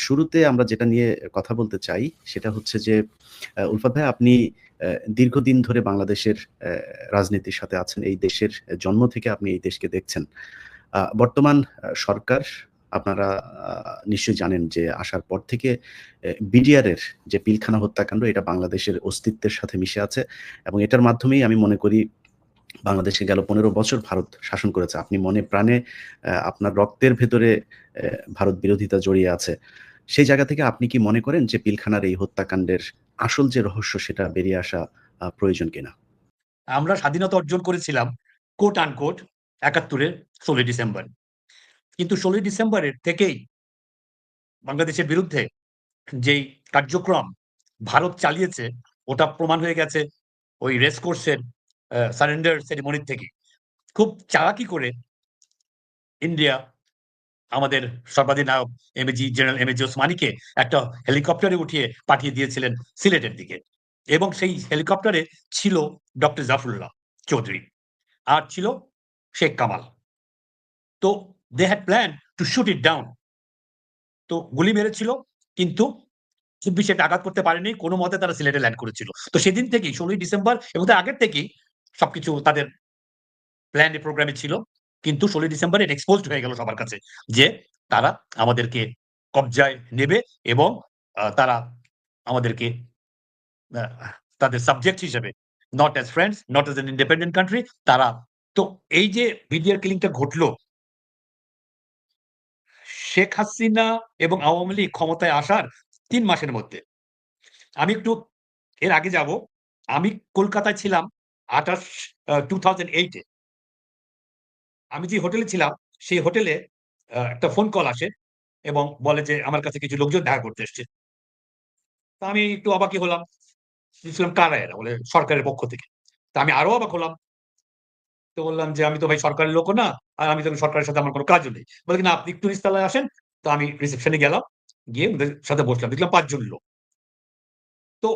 শুরুতে আমরা যেটা নিয়ে কথা বলতে চাই সেটা হচ্ছে যে উলফাত ভাই আপনি অ্যা দীর্ঘদিন ধরে বাংলাদেশের রাজনীতির সাথে আছেন। এই দেশের জন্ম থেকে আপনি এই দেশকে দেখছেন। বর্তমান সরকার আপনারা নিশ্চয়ই জানেন যে আসার পর থেকে বিডিআরের যে পিলখানা হত্যাকাণ্ড এটা বাংলাদেশের অস্তিত্বের সাথে মিশে আছে এবং এটার মাধ্যমেই আমি মনে করি বাংলাদেশে গেল ১৫ বছর ভারত শাসন করেছে। আপনি মনে প্রাণে আপনার রক্তের ভেতরে ভারত বিরোধিতা জড়িয়ে আছে। সেই জায়গা থেকে আপনি কি মনে করেন যে পিলখানার এই হত্যাকাণ্ডের আসল যে রহস্য সেটা বেরিয়ে আসা প্রয়োজন কিনা? আমরা স্বাধীনতা অর্জন করেছিলাম কোট আনকোট ৭১ এর ১৬ই ডিসেম্বর। কিন্তু ১৬ই ডিসেম্বরের থেকেই বাংলাদেশের বিরুদ্ধে যেই কার্যক্রম ভারত চালিয়েছে ওটা প্রমাণ হয়ে গেছে ওই রেস কোর্সের সারেন্ডার সেরিমনির থেকে। খুব চালাকি করে ইন্ডিয়া আমাদের সর্বাধিনায়ক জেনারেল এমএজি ওসমানীকে একটা হেলিকপ্টারে উঠিয়ে পাঠিয়ে দিয়েছিলেন সিলেটের দিকে এবং সেই হেলিকপ্টারে ছিল ডক্টর জাফরুল্লাহ চৌধুরী আর ছিল শেখ কামাল। তো they had plan to shoot it down. তো গুলি মেরেছিল কিন্তু খুব বেশি একটা আঘাত করতে পারেনি, কোনো মতে তারা সিলেটে ল্যান্ড করেছিল। তো সেদিন থেকেই ১৬ই ডিসেম্বর এবং তার আগের থেকেই সবকিছু তাদের প্ল্যান প্রোগ্রামে ছিল। কিন্তু ১৬ই ডিসেম্বর এটা এক্সপোজড হয়ে গেল সবার কাছে যে তারা আমাদেরকে কবজায় নেবে এবং তারা আমাদেরকে তাদের সাবজেক্ট হিসেবে not as friends, not as an independent country তারা। তো এই যে বিডিআর কিলিংটা ঘটলো, শেখ হাসিনা এবং আওয়ামী লীগ ক্ষমতায় আসার ৩ মাসের মধ্যে। আমি একটু এর আগে যাব। আমি কলকাতায় ছিলাম ২০০৮ এ। আমি যে হোটেলে ছিলাম সেই হোটেলে একটা ফোন কল আসে এবং বলে যে আমার কাছে কিছু লোকজন দেখা করতে এসছে। তো আমি একটু অবাকই হলাম। শুনলাম কারা এরা? বলে সরকারের পক্ষ থেকে। তো আমি আরো অবাক হলাম। তো বললাম যে আমি তো ভাই সরকারের লোকও না, আর আমি তো সরকারের সাথে আমার কোনো কাজও নেই। বলে কি না আপনি একটু নিচতলায় আসেন। তো আমি রিসেপশনে গেলাম। গিয়ে ওদের সাথে বসলাম। দেখলাম ৫ জন লোক। তো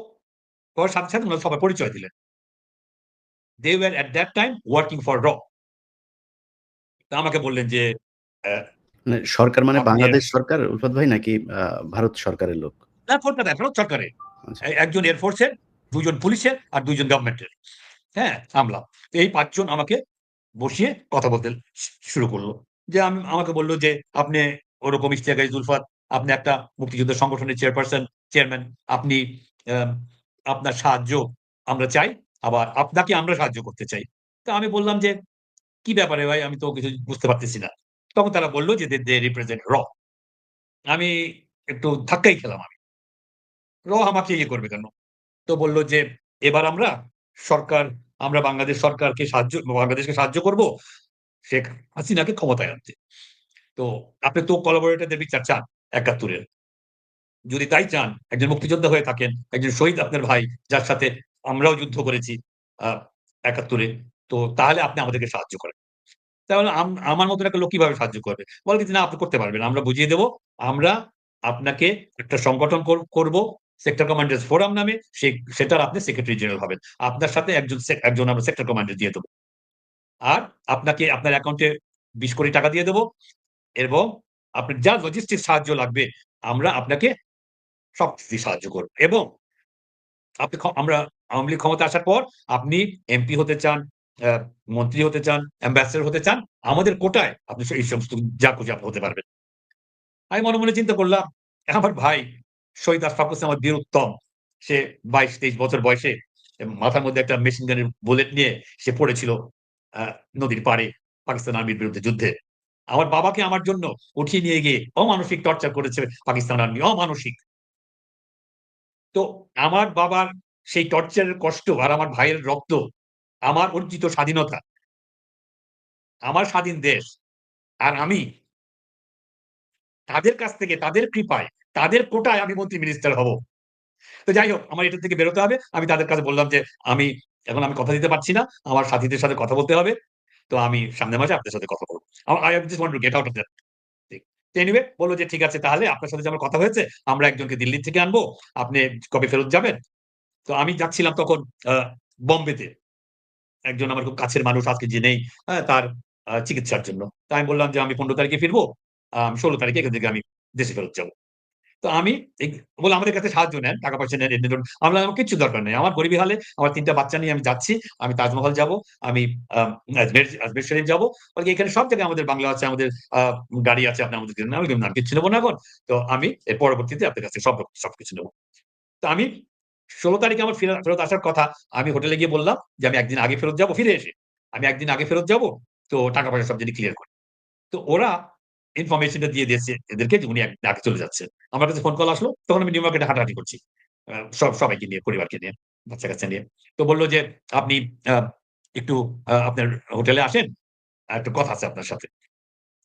হওয়ার সাথে, সাথে উনারা সবাই পরিচয় দিলেন। They were at that time working for RAW. তা আমাকে বললেন যে অ্যা মানে সরকার মানে আপনি বাংলাদেশ সরকার উলফাত ভাই নাকি ভারত সরকারের লোক? না কলকাতায় ভারত সরকারের। আচ্ছা। একজন এয়ারফোর্সের, ২ জন পুলিশের আর ২ জন গভর্নমেন্টের। হ্যাঁ? আমলা। তো এই ৫ জন আমাকে বসিয়ে কথা বলতে শুরু করল। যে আমাকে বলল যে, "আপনি ওরকম ইশতিয়াক জুলফাত, আপনি একটা মুক্তিযুদ্ধ সংগঠনের চেয়ারম্যান। আপনি অ্যা আপনার সাহায্য আমরা চাই। আবার আপনাকে আমরা সাহায্য করতে চাই।" তো আমি বললাম যে, "কি ব্যাপারে ভাই? আমি তো কিছু বুঝতে পারতেছি না।" তখন তারা বলল যে, "দে রিপ্রেজেন্ট র।" আমি একটু ধাক্কাই খেলাম আমি। র আমাকে ইয়ে করবে কেন? তো বলল যে, "এবার সরকার আমরা বাংলাদেশকে সাহায্য করব শেখ হাসিনাকে ক্ষমতায় আনতে। তো আপনি তো কোলাবরেটরদের বিচার চান ৭১ এর। যদি তাই চান, একজন মুক্তিযোদ্ধা হয়ে থাকেন, একজন শহীদ আপনার ভাই, যার সাথে আমরাও যুদ্ধ করেছি আ ৭১ এ। তো তাহলে আপনি আমাদেরকে সাহায্য করেন।" তাহলে আমার মতন একটা লোক কিভাবে সাহায্য করবে? বলে যে, "না আপনি করতে পারবেন। আমরা বুঝিয়ে দেব। আমরা আপনাকে একটা সংগঠন করব সেক্টর কমান্ডারস ফোরাম নামে। সেটার আপনি সেক্রেটারি জেনারেল হবেন। আপনার সাথে একজন আমরা সেক্টর কমান্ডার দিয়ে দেব। আর আপনাকে আপনার অ্যাকাউন্টে ২০ কোটি টাকা দিয়ে দেব এবং আপনার যা লজিস্টিক্স সাহায্য লাগবে আমরা আপনাকে সবকিছু দিয়ে সাহায্য করব। এবং আমরা আওয়ামী লীগ ক্ষমতায় আসার পর আপনি এমপি হতে চান, অ্যা মন্ত্রী হতে চান, অ্যাম্বাসেডর হতে চান, আমাদের কোটায় আপনি এই সমস্ত যা খুশি আপনি হতে পারবেন।" আমি মনে, মনে চিন্তা করলাম, আমার ভাই শহীদ আশফাক হোসেন আমার বীরুত্তম। সে ২২-২৩ বছর বয়সে মাথার মধ্যে একটা মেশিন গানের বুলেট নিয়ে সে পড়েছিল আ নদীর পাড়ে পাকিস্তান আর্মির বিরুদ্ধে যুদ্ধে। আমার বাবাকে আমার জন্য উঠিয়ে নিয়ে গিয়ে অমানসিক টর্চার করেছে পাকিস্তান আর্মি, অমানসিক। তো আমার বাবার সেই টর্চারের কষ্ট আর আমার ভাইয়ের রক্ত, আমার অর্জিত স্বাধীনতা, আমার স্বাধীন দেশ। আর আমি তাদের কাছ থেকে তাদের কৃপায়, তাদের কোটায় আমি মন্ত্রী মিনিস্টার হব। তো যাই হোক আমার এটা থেকে বেরোতে হবে। আমি তাদের কাছে বললাম যে, আমি এখন কথা দিতে পারছি না। আমার সাথীদের সাথে কথা বলতে হবে। তো আমি সামনের মাসে আপনার সাথে কথা বলব। I just want to get out of that thing. তো এনিওয়ে বলল যে, "ঠিক আছে তাহলে আপনার সাথে যে আমার কথা হয়েছে, আমরা একজনকে দিল্লি থেকে আনবো। আপনি কবে ফেরত যাবেন?" তো আমি যাচ্ছিলাম তখন আ বম্বেতে। একজন আমার খুব কাছের মানুষ আজকে যে নেই, তার চিকিৎসার জন্য। তো আমি বললাম যে, "আমি ১৫ তারিখে ফিরবো। ১৬ তারিখে এখান থেকে আমি দেশে ফেরত যাব।" তো আমি বললাম, "আমাদের কাছে সাহায্য নেন, টাকা-পয়সা নেন, এমনি ধরুন।" আমি বললাম, "আমার কিচ্ছু দরকার নেই। আমার গরিবি হালে আমার ৩ টা বাচ্চা নিয়ে আমি যাচ্ছি। আমি তাজমহল যাবো, আমি আজমের শরীফ যাবো। বলে এখানে সব জায়গায় আমাদের বাংলো আছে, আমাদের আ গাড়ি আছে, আপনি আমাদের দিন।" আমি বললাম, "না, আমি কিচ্ছু নেব না এখন। তো আমি এর পরবর্তীতে আপনার কাছে সবকিছু নেব।" তো আমি ১৬ তারিখে আমার ফেরত আসার কথা। আমি হোটেলে গিয়ে বললাম যে, "আমি ১ দিন আগে ফেরত যাবো, ফিরে এসে। আমি ১ দিন আগে ফেরত যাবো। তো টাকা-পয়সা সব যদি ক্লিয়ার করি।" তো ওরা ইনফরমেশনটা দিয়ে দিয়েছে এদেরকে যে উনি একদিন আগে চলে যাচ্ছেন। আমার কাছে ফোন কল আসলো। তখন আমি নিউ মার্কেটে হাঁটাহাঁটি করছি। সবাইকে নিয়ে, পরিবারকে নিয়ে, বাচ্চা-কাচ্চা নিয়ে। তো বলল যে, "আপনি আ একটু আপনার হোটেলে আসেন। একটু কথা আছে আপনার সাথে।"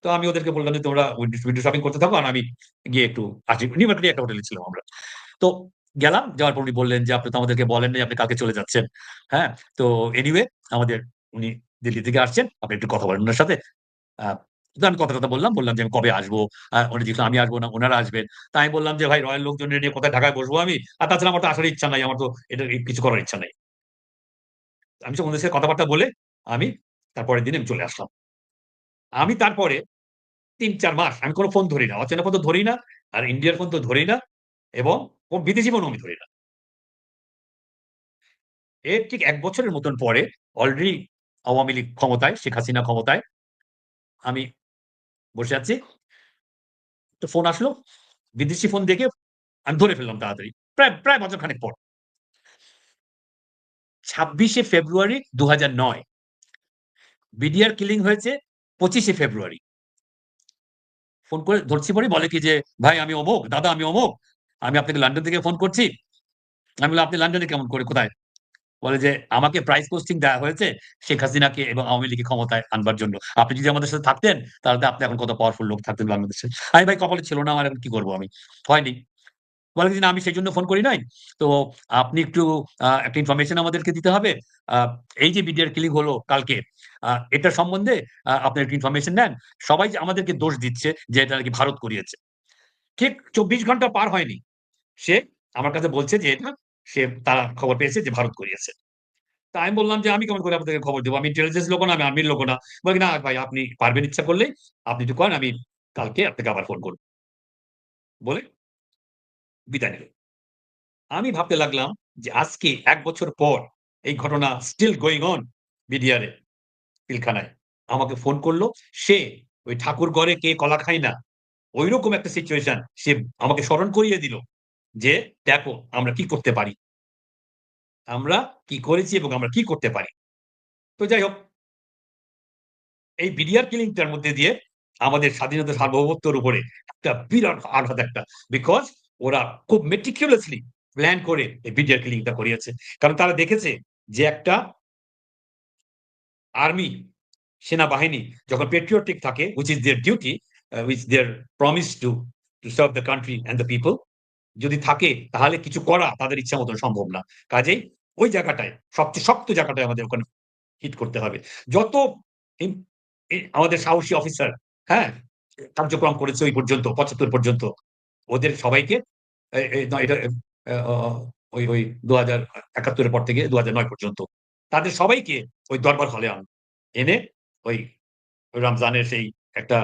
তো আমি ওদেরকে বললাম যে, "তোমরা উইন্ডো শপিং করতে থাকো আর আমি গিয়ে একটু আসি।" নিউ মার্কেটে একটা হোটেলে ছিলাম আমরা। তো গেলাম। যাওয়ার পর উনি বললেন যে, "আপনি তো আমাদেরকে বলেন নাই আপনি কালকে চলে যাচ্ছেন। হ্যাঁ? তো এনিওয়ে আমাদের উনি দিল্লি থেকে আসছেন। আপনি একটু কথা বলেন উনার সাথে।" আ তো আমি কথা-টথা বললাম যে, "আমি কবে আসবো?" উনি যেহেতু আমি আসবো না, উনারা আসবেন। তো আমি বললাম যে, "ভাই রয়াল লোকজনের নিয়ে কোথায় ঢাকায় বসবো আমি? আর তাছাড়া আমার তো আসার ইচ্ছা নাই। আমার তো এটা কিছু করার ইচ্ছা নাই।" আমি ওদের সাথে কথাবার্তা বলে আমি তারপরের দিন আমি চলে আসলাম। আমি তারপরে ৩-৪ মাস আমি কোন ফোন ধরি না। অচেনা ফোন তো ধরি না। আর ইন্ডিয়ার ফোন তো ধরি না এবং বিদেশি ফোনও আমি ধরি না। এর ঠিক ১ বছরের মতন পরে অলরেডি আওয়ামী লীগ ক্ষমতায়, শেখ হাসিনা ক্ষমতায়। আমি বসে আছি। তো ফোন আসলো। বিদেশি ফোন দেখে আমি ধরে ফেললাম তাড়াতাড়ি। প্রায় বছর খানেক পর। ২৬শে ফেব্রুয়ারি ২০০৯ বিডিআর কিলিং হয়েছে ২৫শে ফেব্রুয়ারি। ফোন করে ধরছি পরেই বলে কি যে, "ভাই আমি অমুক, দাদা আমি অমুক। আমি আপনাকে লন্ডন থেকে ফোন করছি।" আমি বললাম, "আপনি লন্ডনে কেমন করে? কোথায়?" বলে যে, "আমাকে প্রাইস পোস্টিং দেয়া হয়েছে শেখ হাসিনাকে এবং আওয়ামী লীগকে ক্ষমতায় আনবার জন্য। আপনি যদি আমাদের সাথে থাকতেন, তাহলে তো আপনি এখন কত পাওয়ারফুল লোক থাকতেন বাংলাদেশে।" আমি ভাই কপালে ছিল না আমার এখন কি করব আমি? হয়নি। বলে যে, "না আমি সেজন্য ফোন করি নাই। তো আপনি একটু একটা ইনফরমেশন আমাদেরকে দিতে হবে। আ এই যে বিডিআর কিলিং হলো কালকে, এটা সম্বন্ধে আপনি একটু ইনফরমেশন নেন। সবাই যে আমাদেরকে দোষ দিচ্ছে যে এটা নাকি ভারত করিয়েছে।" ঠিক ২৪ ঘন্টা পার হয়নি। সে আমার কাছে বলছে যে এটা তারা খবর পেয়েছে যে ভারত করিয়েছে। তা আমি বললাম যে, "আমি কেমন করে আপনাদেরকে খবর দেব? আমি ইন্টেলিজেন্স লোকও না, আমি আর্মির লোকও না।" বলে, "না ভাই আপনি পারবেন ইচ্ছা করলেই আপনি একটু করেন, আমি কালকে আপনাকে আবার ফোন করব।" বলে বিদায় নিল। আমি ভাবতে লাগলাম যে আজকে ১ বছর পর এই ঘটনা স্টিল গোইং অন বিডিআর এ, পিলখানায়। আমাকে ফোন করল। সে ওই ঠাকুরঘরে কে কলা খায় না? ঐরকম একটা সিচুয়েশন সে আমাকে স্মরণ করিয়ে দিল যে, "দেখো আমরা কি করতে পারি। আমরা কি করেছি এবং আমরা কি করতে পারি।" তো যাই হোক এই বিডিআর কিলিং টার মধ্যে দিয়ে আমাদের স্বাধীনতা সার্বভৌমত্বের উপরে একটা বিরাট আঘাত একটা। বিকজ ওরা খুব meticulously প্ল্যান করে এই বিডিআর কিলিং টা করিয়েছে। কারণ তারা দেখেছে যে একটা আর্মি, সেনাবাহিনী যখন patriotic থাকে which is their duty, which their promise to serve the country and the people যদি থাকে তাহলে কিছু করা তাদের ইচ্ছা মতন সম্ভব না। কাজেই ওই জায়গাটায় সবচেয়ে শক্ত জায়গাটায় আমাদের ওখানে হিট করতে হবে। যত ইম আমাদের সাহসী অফিসার, হ্যাঁ? কার্যক্রম করেছে ওই পর্যন্ত ৭৫ পর্যন্ত। ওদের সবাইকে এ এ না এটা এ অ অ ওই ২০৭১ এর পর থেকে ২০০৯ পর্যন্ত। তাদের সবাইকে ওই দরবার হলে এনে ওই রমজানের সেই একটা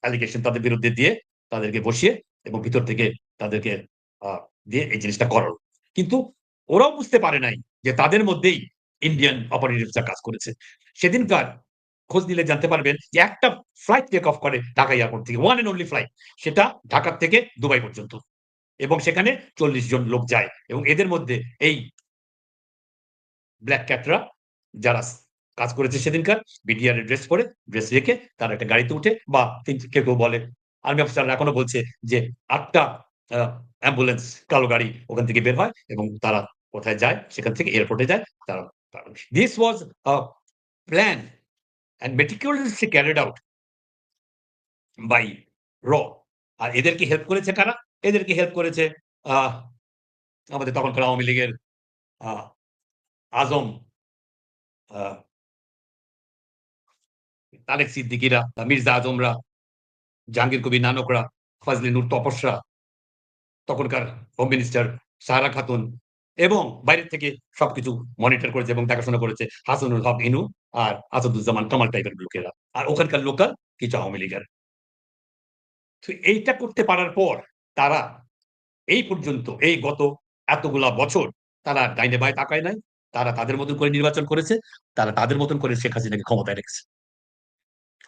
অ্যালিগেশন তাদের বিরুদ্ধে দিয়ে তাদেরকে বসিয়ে এবং ভিতর থেকে তাদেরকে আ দিয়ে এই জিনিসটা করালো। কিন্তু ওরাও বুঝতে পারে নাই যে তাদের মধ্যেই ইন্ডিয়ান অপারেটিভস রা কাজ করেছে। সেদিনকার খোঁজ নিলে জানতে পারবেন যে একটা ফ্লাইট টেক অফ করে ঢাকা এয়ারপোর্ট থেকে। One and only flight. সেটা ঢাকা থেকে দুবাই পর্যন্ত। এবং সেখানে ৪০ জন লোক যায় এবং এদের মধ্যে এই ব্লাক ক্যাটরা যারা কাজ করেছে সেদিনকার বিডিআর এর ড্রেস পরে, ড্রেস রেখে তারা একটা গাড়িতে উঠে বা কেউ বলে আর্মি অফিসাররা এখনো বলছে যে ৮ টা আ অ্যাম্বুলেন্স কালো গাড়ি ওখান থেকে বের হয় এবং তারা কোথায় যায়? সেখান থেকে এয়ারপোর্টে যায়। তারা This was a plan and meticulously carried out by RAW আর এদেরকে হেল্প করেছে কারা? এদেরকে হেল্প করেছে আ আমাদের তখনকার আওয়ামী লীগের আ আজম আ তারেক সিদ্দিকীরা, মির্জা আজমরা, জাহাঙ্গীর কবির নানকরা, ফজলে নূর তপসরা, তখনকার হোম মিনিস্টার সাহারা খাতুন এবং বাইরে থেকে সবকিছু মনিটর করেছে এবং দেখাশোনা করেছে হাসানুল হক ইনু আর আসাদুজ্জামান কামাল টাইপের লোকেরা। আর ওখানকার লোকাল কিছু আওয়ামী লীগের। তো এইটা করতে পারার পর তারা এই পর্যন্ত এই গত এতগুলা বছর তারা ডাইনে বাঁয়ে তাকায় নাই। তারা তাদের মতন করে নির্বাচন করেছে। তারা তাদের মতন করে শেখ হাসিনাকে ক্ষমতায় রেখেছে।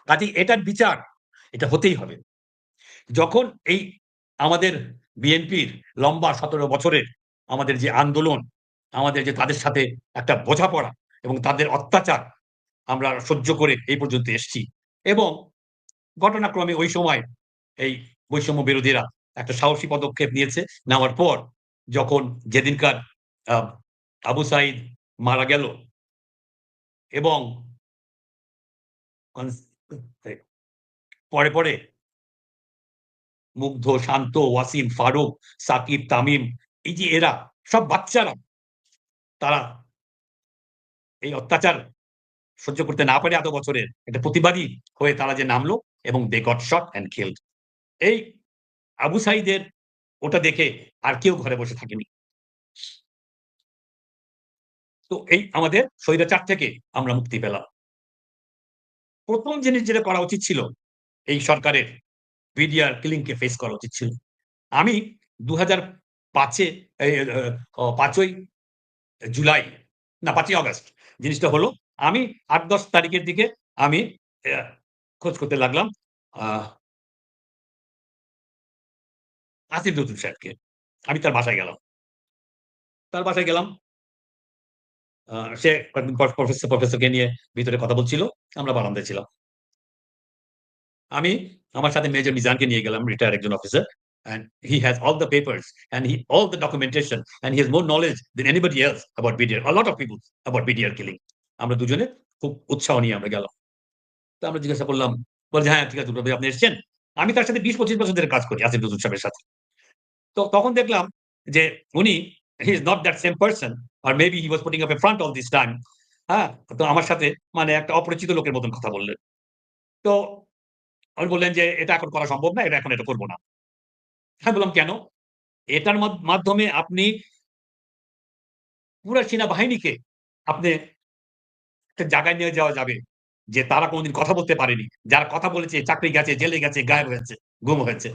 কাজেই এটার বিচার এটা হতেই হবে। যখন এই আমাদের বিএনপির লম্বা ১৭ বছরের আমাদের যে আন্দোলন, আমাদের যে তাদের সাথে একটা বোঝাপড়া এবং তাদের অত্যাচার আমরা সহ্য করে এই পর্যন্ত এসছি এবং ঘটনাক্রমে ওই সময় এই বৈষম্য বিরোধীরা একটা সাহসী পদক্ষেপ নিয়েছে। নেওয়ার পর যখন যেদিনকার আ আবু সাঈদ মারা গেল এবং কনস পরে মুগ্ধ, শান্ত, ওয়াসিম, ফারুক, সাকিব, তামিম এই যে এরা সব বাচ্চারা তারা এই অত্যাচার সহ্য করতে না পারে এত বছরের একটা প্রতিবাদী হয়ে তারা যে নামলো এবং they got shot and killed এই আবু সাঈদের ওটা দেখে আর কেউ ঘরে বসে থাকেনি। তো এই আমাদের স্বৈরাচার থেকে আমরা মুক্তি পেলাম। ১ম জিনিস যেটা করা উচিত ছিল এই সরকারের বিডিআর কিলিং কে ফেস করা উচিত ছিল। আমি ২০০৫ এ এই ৫ই জুলাই না ৫ই অগাস্ট জিনিসটা হলো আমি ৮-১০ তারিখের দিকে আমি অ্যা খোঁজ করতে লাগলাম আ আসিফ নজরুল সাহেবকে। আমি তার বাসায় গেলাম। তার বাসায় গেলাম। সে কয়েকদিন পর প্রফেসরকে নিয়ে ভিতরে কথা বলছিল। আমরা বারান্দায় ছিলাম। আমি আমার সাথে মেজর মিজানকে নিয়ে গেলাম, রিটায়ার্ড একজন officer. And he has all the papers and all the documentation and he has more knowledge than anybody else about BDR. A lot of people about BDR killing. আমরা দুজনে খুব উৎসাহ নিয়ে আমরা গেলাম। তো আমরা জিজ্ঞাসা করলাম, বলে যে, "হ্যাঁ, ঠিক আছে ভাই আপনি এসছেন?" আমি তার সাথে ২০-২৫ বছর ধরে কাজ করি আসিফ নজরুল সাহেবের সাথে। তো তখন দেখলাম যে উনি he is not that same person or maybe he was putting up a front all this time. হ্যাঁ? তো আমার সাথে মানে একটা অপরিচিত লোকের মতন কথা বললেন। তো উনি বললেন যে, "এটা এখন করা সম্ভব না। এখন এটা করব না।" আমি বললাম, "কেন?" এটার মাধ্যমে আপনি পুরা সেনাবাহিনীকে আপনি একটা জায়গায় নিয়ে যাওয়া যাবে যে তারা কোনদিন কথা বলতে পারেনি। যারা কথা বলেছে চাকরি গেছে, জেলে গেছে, গায়েব হয়েছে, গুম হয়েছে।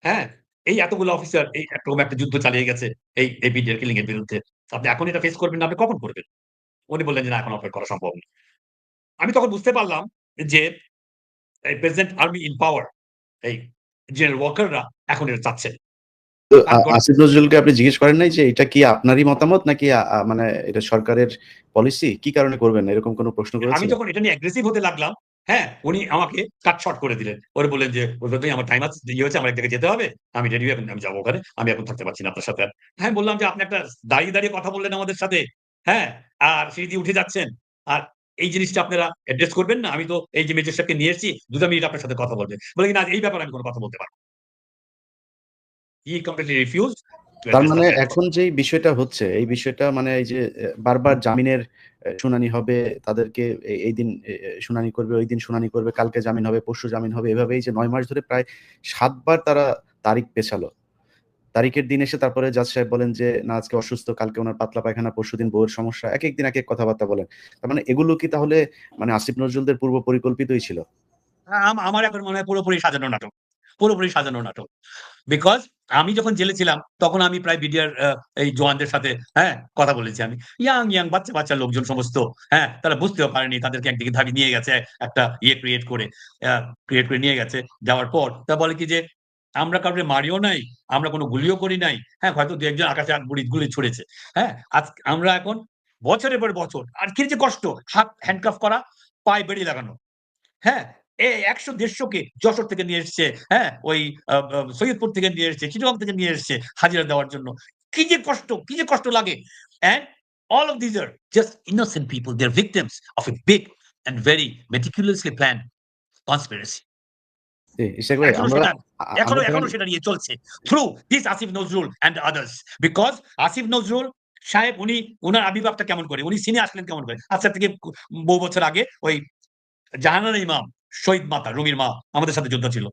হ্যাঁ? এই এতগুলো অফিসার এই এরকম একটা যুদ্ধ চালিয়ে গেছে এই বিডিআর কিলিং এর বিরুদ্ধে। আপনি এখন এটা ফেস করবেন না, আপনি কখন করবেন? উনি বললেন যে, "না এখন আপনার করা সম্ভব না।" আমি তখন বুঝতে পারলাম যে এই প্রেজেন্ট আর্মি ইন পাওয়ার এই জেনারেল ওয়াকাররা এখন এটা চাচ্ছে। তো তার আসিফ নজরুলকে আপনি জিজ্ঞেস করেন নাই যে এটা কি আপনারই মতামত নাকি মানে এটা সরকারের পলিসি? কি কারণে করবেন না? এরকম কোন প্রশ্ন আমি করেছিলেন? যখন এটা নিয়ে অ্যাগ্রেসিভ হতে লাগলাম, হ্যাঁ? উনি আমাকে কাট শর্ট করে দিলেন। পরে বললেন যে, "ভাই আমার টাইম আছে, ইয়ে হয়েছে, আমার এক জায়গায় যেতে হবে। আমি রেডি হয়ে আমি যাবো ওখানে। আমি এখন থাকতে পারছি না আপনার সাথে আর।" আমি বললাম যে, "আপনি একটা দাঁড়িয়ে কথা বললেন আমাদের সাথে, হ্যাঁ? আর সিঁড়ি দিয়ে উঠে যাচ্ছেন। আর এই জিনিসটা আপনারা অ্যাড্রেস করবেন না? আমি তো এই যে মেজর সাহেবকে নিয়ে এসেছি, ২ টা মিনিট আপনার সাথে কথা বলবে।" বলে কি, "না, এই ব্যাপারে আমি কোন কথা বলতে পারব না।" He completely refused to তার address the মানে matter. এখন যেই বিষয়টা হচ্ছে, এই বিষয়টা মানে এই যে বারবার জামিনের শুনানি হবে, তাদেরকে এই দিন শুনানি করবে, ঐদিন শুনানি করবে, কালকে জামিন হবে, পরশু জামিন হবে। এভাবেই যে ৯ মাস ধরে প্রায় ৭ বার তারা তারিখ পেছালো। তারিখের দিন এসে তারপরে জাজ সাহেব বলেন যে, "না আজকে অসুস্থ, কালকে উনার পাতলা পায়খানা, পরশুদিন বউয়ের সমস্যা।" একেক দিন একেক কথাবার্তা বলেন। তার মানে এগুলো কি তাহলে মানে আসিফ নজরুলদের পূর্ব পরিকল্পিতই ছিল? আমার এখন মনে হয় পুরোপুরি সাজানো নাটক। পুরোপুরি সাজানো নাটক। বিকজ আমি যখন জেলে ছিলাম, তখন আমি প্রায় বিডিআর এই জওয়ানদের সাথে, হ্যাঁ? কথা বলেছি আমি। ইয়াং বাচ্চা লোকজন সমস্ত, হ্যাঁ? তারা বুঝতেও পারেনি। তাদেরকে একদিকে ধাবি নিয়ে গেছে একটা ইয়ে আ ক্রিয়েট করে নিয়ে গেছে। যাওয়ার পর তারা বলে কি যে, "আমরা কাউকে মারিও নাই, আমরা কোন গুলিও করি নাই। হ্যাঁ? হয়তো ২-১ জন আকাশে গুলি ছুড়েছে।" হ্যাঁ? আমরা এখন বছরের পর বছর আর কি যে কষ্ট, হাত হ্যান্ডকাফ করা, পায়ে বেড়ি লাগানো। হ্যাঁ? ১০০-১৫০ কে যশোর থেকে নিয়ে এসছে, হ্যাঁ? ওই আ আ সৈয়দপুর থেকে নিয়ে এসছে, চিটাগং থেকে নিয়ে এসছে হাজিরা দেওয়ার জন্য। কি যে কষ্ট লাগে। And all of these are just innocent people. They're victims of a big and very meticulously planned conspiracy. জি, ইশাক ভাই এখনো আমরা সেটা আমরা ধরেন এখনো সেটা নিয়ে চলছে। Through this Asif Nazrul and others. Because Asif Nazrul সাহেব উনার আবির্ভাবটা কেমন করে? উনি সিনে আসলেন কেমন করে? আজকে থেকে বহু বছর আগে ওই জাহানারা ইমাম, শহীদ মাতা, রুমির মা আমাদের সাথে যোদ্ধা ছিল।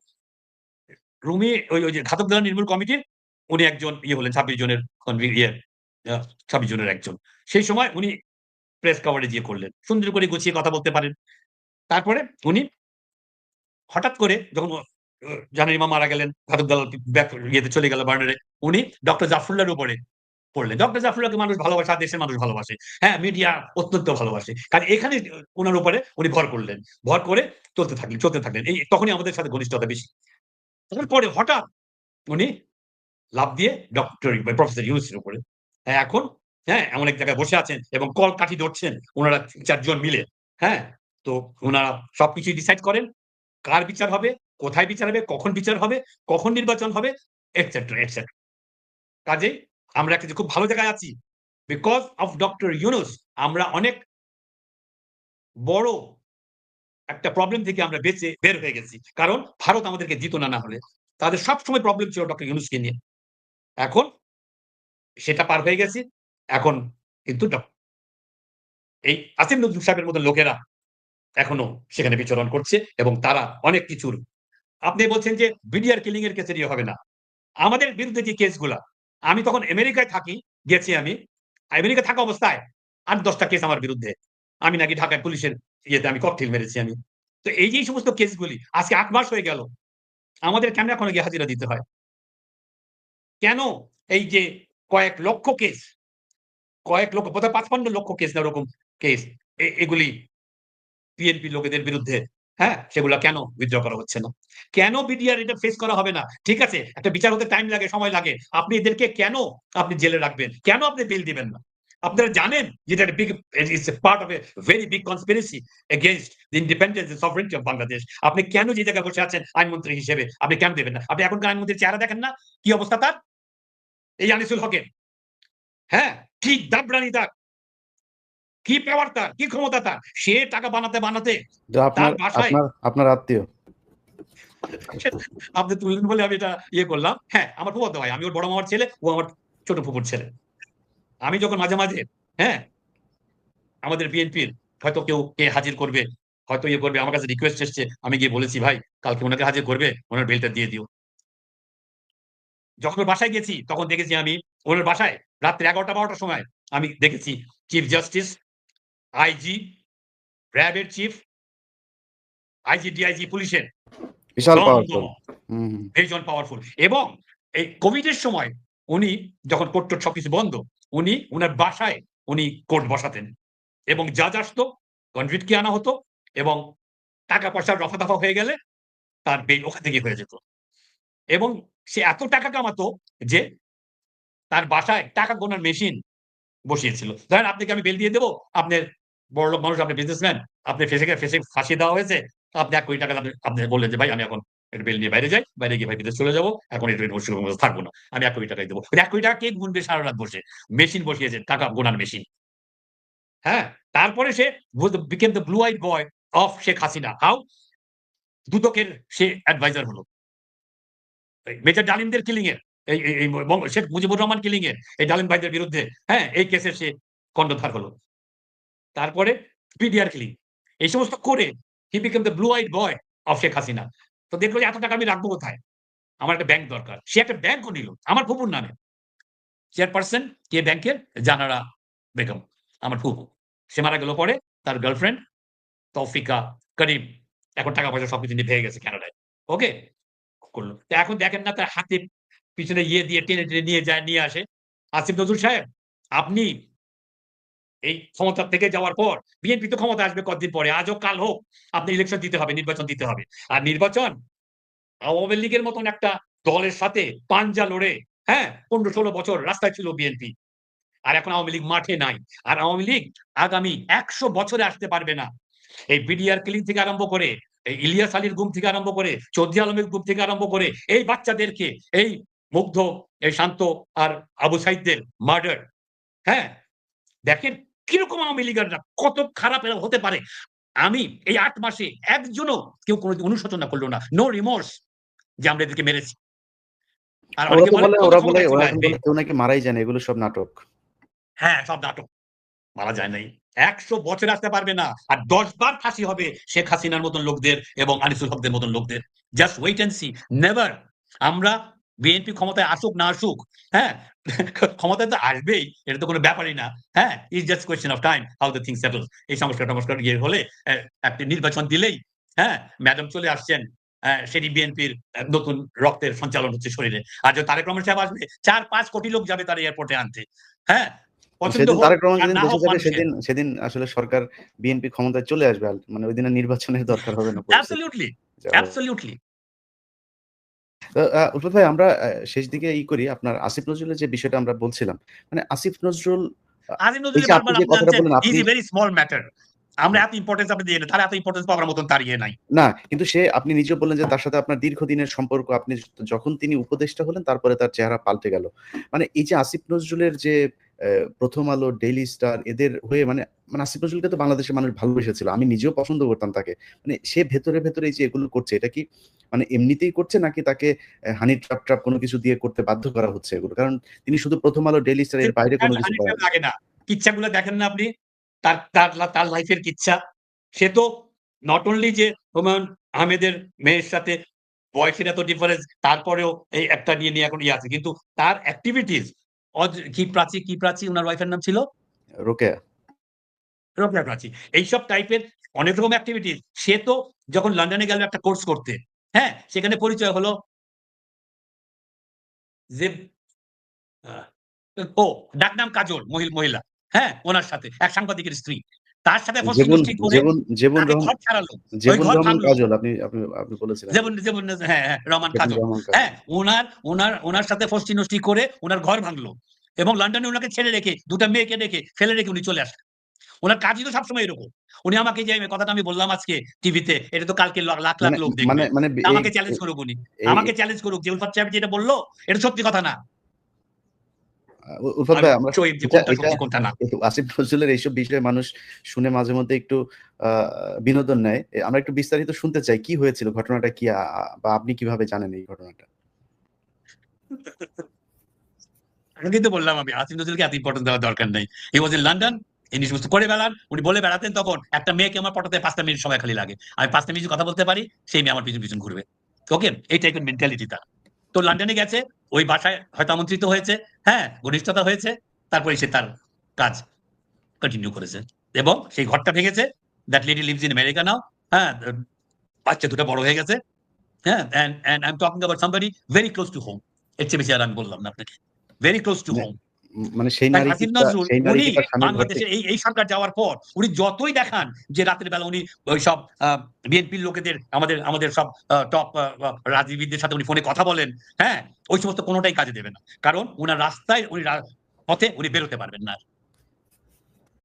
রুমি ওই যে ঘাতক দেওয়ান নির্মূল কমিটির উনি একজন ইয়ে হলেন ২৬ জনের ইয়ে আ ২৬ জনের একজন। সেই সময় উনি প্রেস কভারেজ ইয়ে করলেন। সুন্দর করে গুছিয়ে কথা বলতে পারেন। তারপরে উনি হঠাৎ করে যখন জাহান ইমাম মারা গেলেন, ঘাতক দল ইয়েতে চলে গেল বার্নারে, উনি ডক্টর জাফরুল্লাহর উপরে পড়লেন। ডক্টর জাফরুল্লাহকে মানুষ ভালোবাসে, আর দেশের মানুষ ভালোবাসে, হ্যাঁ, মিডিয়া অত্যন্ত ভালোবাসে, কারণ এখানে ওনার উপরে উনি ভর করলেন, ভর করে চলতে থাকলেন। এই তখনই আমাদের সাথে ঘনিষ্ঠতা বেশি। তারপরে হঠাৎ উনি লাফ দিয়ে ডক্টর প্রফেসর ইউনূসের উপরে, হ্যাঁ, এখন হ্যাঁ এমন এক জায়গায় বসে আছেন এবং কল কাঠি ধরছেন ওনারা 4 জন মিলে, হ্যাঁ। তো ওনারা সবকিছু ডিসাইড করেন, কার বিচার হবে, কোথায় বিচার হবে, কখন বিচার হবে, কখন নির্বাচন হবে, এটসেট্রা, এটসেট্রা। কাজেই আমরা একটা যে খুব ভালো জায়গায় আছি। বিকজ অফ ডক্টর ইউনূস আমরা অনেক বড় একটা প্রবলেম থেকে আমরা বের হয়ে গেছি। কারণ ভারত আমাদেরকে দিত না, না হলে। তাদের সবসময় প্রবলেম ছিল ডক্টর ইউনূসকে নিয়ে। এখন সেটা পার হয়ে গেছি। এখন কিন্তু এই আসিফ নজরুল সাহেবের মতো লোকেরা এখনো সেখানে বিচরণ করছে এবং তারা অনেক কিছুর, আপনি বলছেন যে বিডিআর কিলিং এর কেসে হবে না। আমাদের বিরুদ্ধে যে কেসগুলা, আমি তখন আমেরিকায় গেছি আমি। আমেরিকা থাকা অবস্থায় ৮-১০টা কেস আমার বিরুদ্ধে। আমি নাকি ঢাকায় পুলিশের ইয়েতে আমি ককটেল মেরেছি আমি। তো এই যে সমস্ত কেসগুলি আজকে ৮ মাস হয়ে গেল। আমাদের কেন এখনো গিয়ে হাজিরা দিতে হয়? কেন এই যে কয়েক লক্ষ কেস, কয়েক লক্ষ, বোধহয় ৫৫ লক্ষ কেস না ওরকম কেস, এগুলি বিএনপি লোকেদের বিরুদ্ধে, হ্যাঁ, সেগুলা কেন উইথড্র করা হচ্ছে না? কেন বিডিআর এটা ফেস করা হবে না? ঠিক আছে, একটা বিচার হতে টাইম লাগে, সময় লাগে। আপনি এদেরকে কেন আপনি জেলে রাখবেন? কেন আপনি বেল দিবেন না? আপনারা জানেন যে এটা big, it's a part of a very big conspiracy against the independence and sovereignty of Bangladesh. আপনি কেন যে জায়গায় বসে আছেন আইনমন্ত্রী হিসেবে আপনি কেন দেবেন না? আপনি এখনকার আইনমন্ত্রীর চেহারা দেখেন না? কি অবস্থা তার? এই আনিসুল হকের, হ্যাঁ, কি দাবরানি তার, কি পাওয়ার তার, কি ক্ষমতা তার। সে টাকা বানাতে তার ভাষায় আপনার আত্মীয় আপনি তুললেন বলে আমি এটা ইয়ে করলাম। হ্যাঁ, আমার ফুফাতো ভাই, আমি ওর বড় মামার ছেলে, ও আমার ছোট ফুফুর ছেলে। আমি যখন মাঝে, হ্যাঁ, আমাদের বিএনপির হয়তো কেউ কে হাজির করবে, হয়তো ইয়ে করবে, আমার কাছে রিকোয়েস্ট এসছে, আমি গিয়ে বলেছি, ভাই কালকে ওনাকে হাজির করবে, ওনার বেলটা দিয়ে দিও। যখন ওর বাসায় গেছি তখন দেখেছি আমি ওনার বাসায় রাত্রি ১১টা-১২টার সময় আমি দেখেছি চিফ জাস্টিস, আইজি, র‍্যাবের চিফ, আইজি, ডিআইজি, পুলিশের বিশাল দমদম, পাওয়ারফুল। হুম। ভীষণ পাওয়ারফুল। এবং এই কোভিড এর সময় উনি যখন কোর্ট-টোট সবকিছু বন্ধ, উনি উনার বাসায় উনি কোর্ট বসাতেন এবং জাজ আসতো, কনভিক্টকে আনা হতো এবং টাকা পয়সার রফা-দফা হয়ে গেলে তার বেইল ওখান থেকেই হয়ে যেত। এবং সে এত টাকা কামাতো যে তার বাসায় টাকা গোনার মেশিন বসিয়েছিল। ধরেন আপনাকে আমি বেল দিয়ে দেব, আপনার বড়লোক মানুষ, আপনি বিজনেসম্যান, আপনি ফেঁসে ফাঁসিয়ে দেওয়া হয়েছে। আপনি ৳১,০০,০০,০০০ আপনি বললেন যে, "ভাই আমি এখন একটু বেল নিয়ে বাইরে যাই। বাইরে গিয়ে ভাই বিদেশ চলে যাবো। এখন একটু থাকবো না। আমি ৳১,০০,০০০ দেব।" ওই ৳১,০০,০০০ কে গুনবে সারারাত বসে? মেশিন বসিয়েছেন, টাকা গোনার মেশিন। হ্যাঁ? তারপরে সে became the blue eyed boy of Sheikh Hasina. How? দুদকের সে অ্যাডভাইজার হলো। মেজর ডালিমদের কিলিং এর, এই এই এই শেখ মুজিবুর রহমান কিলিং এর এই ডালিম ভাইদের বিরুদ্ধে, হ্যাঁ, এই কেসের সে কর্ণধার হলো। তারপরে পিডিআর কিলিং। এই সমস্ত করে he became the blue I'd boy of Sheikh Hasina. তো দেখলো যে এত টাকা আমি রাখবো কোথায়? আমার একটা ব্যাংক দরকার। সে একটা ব্যাংকও নিল আমার ফুফুর নামে। চেয়ারপারসন কে ব্যাংকের? জানারা বেগম, আমার ফুফু। সে মারা গেল পরে তার গার্লফ্রেন্ড তৌফিকা করিম এখন টাকা পয়সা সবকিছু নিয়ে ভেগে গেছে কানাডায়। ওকে? করল। তো এখন দেখেন না তার হাতে পিছনে ইয়ে দিয়ে টেনে নিয়ে যায়, নিয়ে আসে। আসিফ নজরুল সাহেব, আপনি এই ক্ষমতা থেকে যাওয়ার পর বিএনপি তো ক্ষমতায় আসবে কতদিন পরে। আজ হোক কাল হোক আপনি ইলেকশন দিতে হবে, নির্বাচন দিতে হবে। আর নির্বাচন আওয়ামী লীগের মতন একটা দলের সাথে পাঞ্জা লড়ে, হ্যাঁ, ১৫-১৬ বছর রাস্তায় ছিল বিএনপি। আর এখন আওয়ামী লীগ মাঠে নাই। আর আওয়ামী লীগ আগামী ১০০ বছরে আসতে পারবে না। এই বিডিআর কিলিং থেকে আরম্ভ করে, এই ইলিয়াস আলীর গুম থেকে আরম্ভ করে, চৌধুরী আলমের গুম থেকে আরম্ভ করে, এই বাচ্চাদেরকে, এই মুগ্ধ, এই শান্ত আর আবু সাইদদের মার্ডার, হ্যাঁ? দেখেন কিরকম আওয়ামী লীগাররা কত খারাপ এরা হতে পারে। আমি এই ৮ মাসে একজনও কেউ কোনদিন অনুশোচনা করল না। নো রিমোর্স যে আমরা এদেরকে মেরেছি। আর অনেকে বলে কত ক্ষমতায় চলে ওরা এখন আসবে। বলে কেউ নাকি মারাই যায় না, এগুলো সব নাটক। হ্যাঁ, সব নাটক। মারা যায় নাই। ১০০ বছর আসতে পারবে না। আর ১০ বার ফাঁসি হবে শেখ হাসিনার মতন লোকদের এবং আনিসুল হকদের মতন লোকদের। Just wait and see. Never. আমরা বিএনপি ক্ষমতায় আসুক না আসুক, হ্যাঁ? ক্ষমতায় তো আসবেই। এটা তো কোনো ব্যাপারই না। হ্যাঁ? It's just question of time how the things settles. এই সংস্কার-টংস্কার ইয়ে হলে একটা নির্বাচন দিলেই, হ্যাঁ, ম্যাডাম চলে আসছেন। সেটি বিএনপির নতুন রক্তের সঞ্চালন হচ্ছে শরীরে। আর যদি তারেক রহমান সাহেব আসবে ৪-৫ কোটি লোক যাবে তার এয়ারপোর্টে আনতে। হ্যাঁ? পছন্দ সেদিন হোক তারেক রহমান আর যেদিন না দেশে হোক যাবে মানুষের। সেদিন সেদিন আসলে সরকার বিএনপি ক্ষমতায় চলে আসবে। মানে ওইদিন আর নির্বাচনের দরকার হবে না পরিস্থিতি অ্যাবসোলিউটলি, যা হবে। অ্যাবসোলিউটলি। উলফাত ভাই আমরা শেষ দিকে করি আপনার আসিফ নজরুলের যে বিষয়টা আমরা বলছিলাম। মানে আসিফ নজরুল আ আজিম এই নজরুল যে আপনি বারবার যে আপনি কথাটা জানছেন, বললেন হি আপনি is a very small matter. আমরা হুম। এত ইম্পোর্টেন্স আপনি দিয়ে না। তার এত ইম্পোর্টেন্স পাওয়ার মতন তার ইয়ে নাই। না, কিন্তু সে আপনি নিজেও বললেন যে তার সাথে আপনার দীর্ঘদিনের সম্পর্ক। আপনি যখন তিনি উপদেষ্টা হলেন তারপরে তার চেহারা পাল্টে গেল। মানে এই যে আসিফ নজরুলের যে 'প্রথম আলো', 'ডেইলি স্টার' এদের হয়ে মানে আসিফ নজরুলকে তো বাংলাদেশের মানুষ ভালোবেসেছিল। আমি নিজেও পছন্দ করতাম তাকে। মানে সে ভেতরে এই যে এগুলো করছে এটা কি মানে এমনিতেই করছে নাকি তাকে হানি ট্র্যাপ কোনো কিছু দিয়ে করতে বাধ্য করা হচ্ছে এগুলো? কারণ তিনি শুধু প্রথম আলো, 'ডেইলি স্টার' এর বাইরে কোনো কিছু হানি করেন ট্র্যাপ না। লাগে না। কিচ্ছাগুলো দেখেন না আপনি? তার তার তার লাইফের কিচ্ছা। সে তো নট অনলি যে হুমায়ূন আহমেদের মেয়ের সাথে বয়সের এত ডিফারেন্স, তারপরেও এই একটা নিয়ে এখন ইয়ে আছে। কিন্তু তার এক্টিভিটিস কি প্রাচী উনার ওয়াইফের নাম ছিল? রোকেয়া। রোকেয়া প্রাচী। এইসব টাইপের অনেক রকম এক্টিভিটিস। সে তো যখন লন্ডনে গেল একটা কোর্স করতে, হ্যাঁ? সেখানে পরিচয় হলো যে আ ও ডাকনাম কাজল মহিলা। হ্যাঁ? উনার সাথে এক সাংবাদিকের স্ত্রী। তার সাথে জেবুন ফষ্টি-নষ্টি করে জেবুন জেবুন তাকে রহমান ঘর ছাড়ালো। ওই জেবুন ঘর রহমান ভাঙলো। কাজল আপনি বলেছিলেন যেমন বোধহয়। যেমন হ্যাঁ, রহমান জেবুন কাজল। রহমান কাজল। হ্যাঁ? উনার সাথে ফষ্টি-নষ্টি করে উনার ঘর ভাঙলো। এবং লন্ডনে উনাকে ছেড়ে রেখে ২ টা মেয়েকে রেখে ফেলে রেখে উনি চলে আসলেন। উনার কাজই তো সবসময় এরকম। উনি আমাকে যে কথাটা আমি বললাম আজকে টিভিতে, এটা তো কালকে লাখ মানে লোক দেখবে। মানে মানে এই আমাকে চ্যালেঞ্জ করুক উনি। এই আমাকে চ্যালেঞ্জ করুক যে উলফাত সাহেব যেটা বলল, এটা সত্যি কথা না। উলফাত আমি ভাই আমরা শো হিম যে এটা কোনটা এটা সত্যি কোনটা না। আসিফ নজরুলের এইসব বিষয়ে মানুষ শুনে মাঝে মধ্যে একটু আ বিনোদন নেয়। আমরা একটু বিস্তারিত শুনতে চাই। কি হয়েছিল? ঘটনাটা কি? বা আপনি কিভাবে জানেন এই ঘটনাটা? আগেই তো বললাম আমি আসিফ নজরুলকে এত ইম্পোর্টেন্স দেওয়ার দরকার নাই। হি ওয়াজ ইন লন্ডন, ইনি সমস্ত করে বেড়ান। উনি বলে বেড়াতেন তখন একটা মেয়েকে আমার পটাতে ৫ টা মিনিট সময় খালি লাগে। আমি ৫ টা মিনিট কথা বলতে পারি, সেই মেয়ে আমার পিছন ঘুরবে। ওকে? এই টাইপের মেন্টালিটি তার। তো লন্ডনে গেছে, ওই বাসায় হয়তো আমন্ত্রিত হয়েছে, হ্যাঁ? ঘনিষ্ঠতা হয়েছে। তারপরে সে তার কাজ কন্টিনিউ করেছে। এবং সেই ঘরটা ভেঙেছে। That lady lives in America now. হ্যাঁ? বাচ্চা ২ টা বড় হয়ে গেছে। হ্যাঁ? And I am talking about somebody very close to home. এর চেয়ে বেশি আর আমি বললাম না আপনাকে। ভেরি ক্লোজ টু মানে হোম। মানে আসিফ নজরুল সেই নারী উনি কি তার স্বামীর ঘর থেকে বাংলাদেশের এই সরকার যাওয়ার পর উনি যতই দেখান যে রাতের বেলা উনি ওইসব বিএনপির লোকেদের আমাদের সব টপ রাজনীতিবিদদের সাথে উনি ফোনে কথা বলেন, হ্যাঁ? ওই সমস্ত কোনটাই কাজে দেবে না। কারণ উনার রাস্তায় পথে উনি বেরোতে পারবেন না আর।